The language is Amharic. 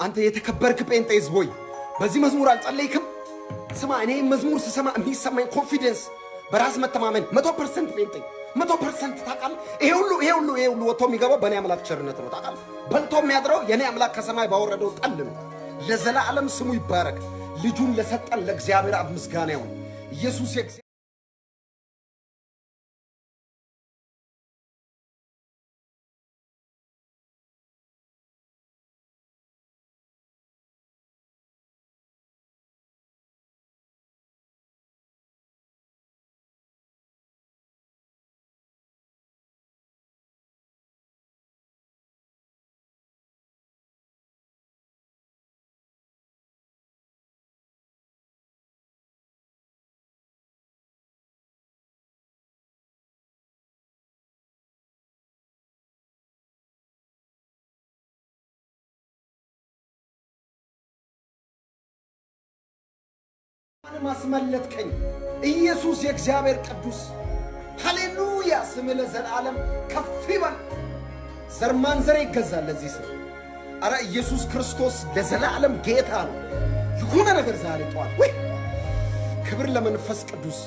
አንተ የተከበርክ ጴንጤዝ ሆይ በዚህ መዝሙር አልጸለይክም? ስማ እኔ መዝሙር ስሰማ የሚሰማኝ ኮንፊደንስ በራስ መተማመን 100% ጴንጤ 100% ታውቃለህ። ይሄ ሁሉ ወጥቶ የሚገባው በእኔ አምላክ ቸርነት ነው። ታውቃለህ በልቶ የሚያድረው የኔ አምላክ ከሰማይ ባወረደው ጠል ነው። ለዘላለም ስሙ ይባረክ። ልጁን ለሰጠን ለእግዚአብሔር አብ ምስጋና ይሁን። ኢየሱስ ማስመለጥከኝ ኢየሱስ የእግዚአብሔር ቅዱስ ሃሌሉያ ስም ለዘላለም ከፍ ይበል። ዘር ማንዘር ይገዛል ለዚህ ስም። አረ ኢየሱስ ክርስቶስ ለዘላለም ጌታ ነው። የሆነ ነገር ዛሬ ጧት ወይ ክብር ለመንፈስ ቅዱስ